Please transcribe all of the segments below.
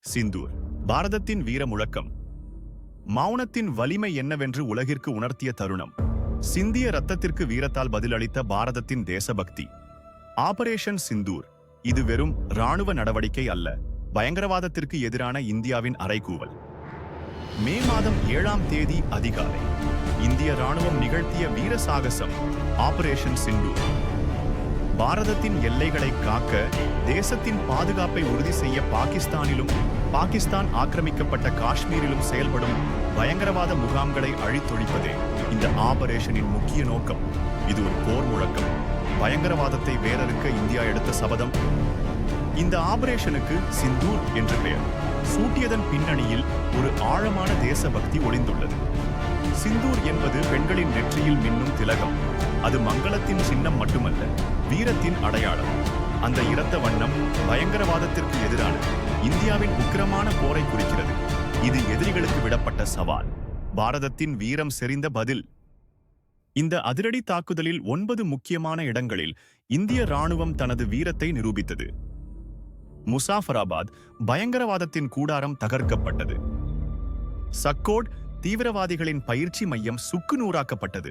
சிந்தூர் பாரதத்தின் வீர முழக்கம். மௌனத்தின் வலிமை என்னவென்று உலகிற்கு உணர்த்திய தருணம். சிந்திய ரத்தத்திற்கு வீரத்தால் பதிலளித்த பாரதத்தின் தேசபக்தி. ஆபரேஷன் சிந்தூர் இது வெறும் இராணுவ நடவடிக்கை அல்ல, பயங்கரவாதத்திற்கு எதிரான இந்தியாவின் அறைகூவல். மே மாதம் 7ஆம் தேதி அதிகாலை இந்திய ராணுவம் நிகழ்த்திய வீர சாகசம் ஆபரேஷன் சிந்தூர். பாரதத்தின் எல்லைகளை காக்க, தேசத்தின் பாதுகாப்பை உறுதி செய்ய பாகிஸ்தான் ஆக்கிரமிக்கப்பட்ட காஷ்மீரிலும் செயல்படும் பயங்கரவாத முகாம்களை அழித்தொழிப்பதே இந்த ஆபரேஷனின் முக்கிய நோக்கம். இது ஒரு போர் முழக்கம், பயங்கரவாதத்தை வேரறுக்க இந்தியா எடுத்த சபதம். இந்த ஆபரேஷனுக்கு சிந்தூர் என்று பெயர் சூட்டியதன் பின்னணியில் ஒரு ஆழமான தேசபக்தி ஒளிந்துள்ளது. சிந்தூர் என்பது பெண்களின் நெற்றியில் மின்னும் திலகம். அது மங்களத்தின் சின்னம் மட்டுமல்ல, வீரத்தின் அடையாளம். அந்த இரத்த வண்ணம் பயங்கரவாதத்திற்கு எதிரான இந்தியாவின் உக்கிரமான போரை குறிக்கிறது. இது எதிரிகளுக்கு விடப்பட்ட சவால், பாரதத்தின் வீரம் செறிந்த பதில். இந்த அதிரடி தாக்குதலில் 9 முக்கியமான இடங்களில் இந்திய ராணுவம் தனது வீரத்தை நிரூபித்தது. முசாஃபராபாத் பயங்கரவாதத்தின் கூடாரம் தகர்க்கப்பட்டது. சக்கோட் தீவிரவாதிகளின் பயிற்சி மையம் சுக்குநூறாக்கப்பட்டது.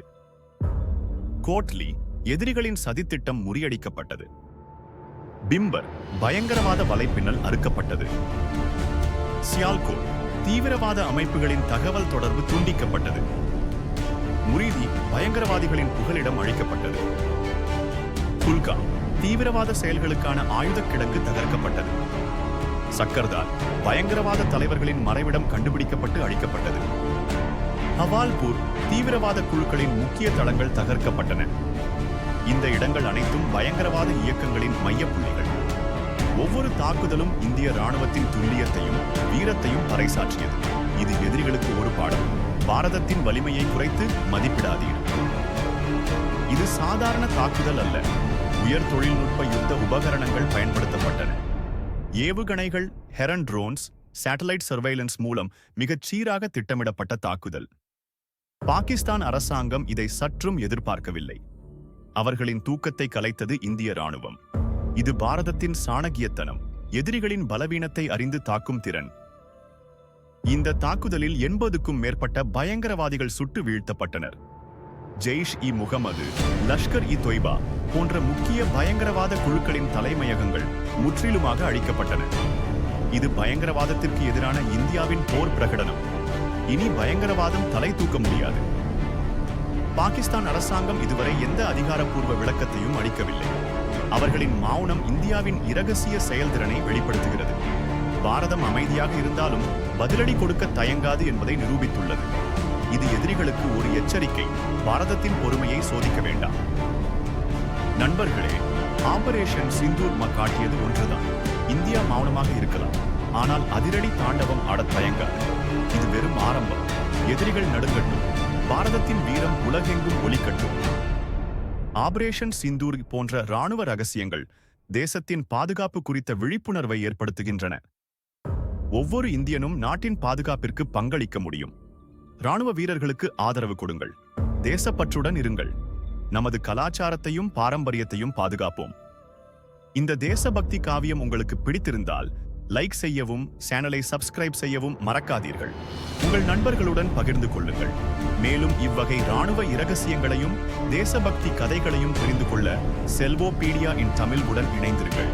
கோட்லி எதிரிகளின் சதித்திட்டம் முறியடிக்கப்பட்டது. பிம்பர் பயங்கரவாத வலைப்பின்னல் அறுக்கப்பட்டது. சியால்கோட் தீவிரவாத அமைப்புகளின் தகவல் தொடர்பு துண்டிக்கப்பட்டது. முரீதி பயங்கரவாதிகளின் புகலிடம் அழிக்கப்பட்டது. குல்காம் தீவிரவாத செயல்களுக்கான ஆயுத கிடங்கு தகர்க்கப்பட்டது. சக்கர்தார் பயங்கரவாத தலைவர்களின் மறைவிடம் கண்டுபிடிக்கப்பட்டு அழிக்கப்பட்டது. ஹவால்பூர் தீவிரவாத குழுக்களின் முக்கிய தளங்கள் தகர்க்கப்பட்டன. இந்த இடங்கள் அனைத்தும் பயங்கரவாத இயக்கங்களின் மையப்புள்ளிகள். ஒவ்வொரு தாக்குதலும் இந்திய ராணுவத்தின் துல்லியத்தையும் வீரத்தையும் பறைசாற்றியது. இது எதிரிகளுக்கு ஒரு பாடம். பாரதத்தின் வலிமையை குறைத்து மதிப்பிடாதீர்கள். இது சாதாரண தாக்குதல் அல்ல, உயர் தொழில்நுட்ப யுத்த உபகரணங்கள் பயன்படுத்தப்பட்டன. ஏவுகணைகள், ஹெரன் ட்ரோன்ஸ், சேட்டலைட் சர்வைலன்ஸ் மூலம் மிகச் சீராக திட்டமிடப்பட்ட தாக்குதல். பாகிஸ்தான் அரசாங்கம் இதை சற்றும் எதிர்பார்க்கவில்லை. அவர்களின் தூக்கத்தை கலைத்தது இந்திய ராணுவம். இது பாரதத்தின் சாணக்கியத்தனம், எதிரிகளின் பலவீனத்தை அறிந்து தாக்கும் திறன். இந்த தாக்குதலில் 80க்கும் மேற்பட்ட பயங்கரவாதிகள் சுட்டு வீழ்த்தப்பட்டனர். ஜெய்ஷ்-இ-முகமது, லஷ்கர்-இ-தொய்பா போன்ற முக்கிய பயங்கரவாத குழுக்களின் தலைமையகங்கள் முற்றிலுமாக அழிக்கப்பட்டன. இது பயங்கரவாதத்திற்கு எதிரான இந்தியாவின் போர் பிரகடனம். இனி பயங்கரவாதம் தலை தூக்க முடியாது. பாகிஸ்தான் அரசாங்கம் இதுவரை எந்த அதிகாரப்பூர்வ விளக்கத்தையும் அளிக்கவில்லை. அவர்களின் மௌனம் இந்தியாவின் இரகசிய செயல்திறனை வெளிப்படுத்துகிறது. பாரதம் அமைதியாக இருந்தாலும் பதிலடி கொடுக்க தயங்காது என்பதை நிரூபித்துள்ளது. இது எதிரிகளுக்கு ஒரு எச்சரிக்கை, பாரதத்தின் பொறுமையை சோதிக்க வேண்டாம். நண்பர்களே, ஆபரேஷன் சிந்தூர் காட்டியது ஒன்றுதான். இந்தியா மௌனமாக இருக்கலாம், ஆனால் அதிரடி தாண்டவம் ஆடத் தயங்காது. இது வெறும் ஆரம்பம். எதிரிகள் நடுங்கட்டும், பாரதத்தின் வீரம் உலகெங்கும் ஒலிக்கட்டும். ஆபரேஷன் சிந்தூர் போன்ற இராணுவ ரகசியங்கள் தேசத்தின் பாதுகாப்பு குறித்த விழிப்புணர்வை ஏற்படுத்துகின்றன. ஒவ்வொரு இந்தியனும் நாட்டின் பாதுகாப்பிற்கு பங்களிக்க முடியும். இராணுவ வீரர்களுக்கு ஆதரவு கொடுங்கள், தேசப்பற்றுடன் இருங்கள், நமது கலாச்சாரத்தையும் பாரம்பரியத்தையும் பாதுகாப்போம். இந்த தேசபக்தி காவியம் உங்களுக்கு பிடித்திருந்தால் லைக் செய்யவும், சேனலை சப்ஸ்கிரைப் செய்யவும் மறக்காதீர்கள். உங்கள் நண்பர்களுடன் பகிர்ந்து கொள்ளுங்கள். மேலும் இவ்வகை இராணுவ இரகசியங்களையும் தேசபக்தி கதைகளையும் தெரிந்து கொள்ள செல்வோபீடியா இன் தமிழ் உடன் இணைந்திருங்கள்.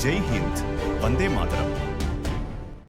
ஜெய் ஹிந்த், வந்தே மாதரம்.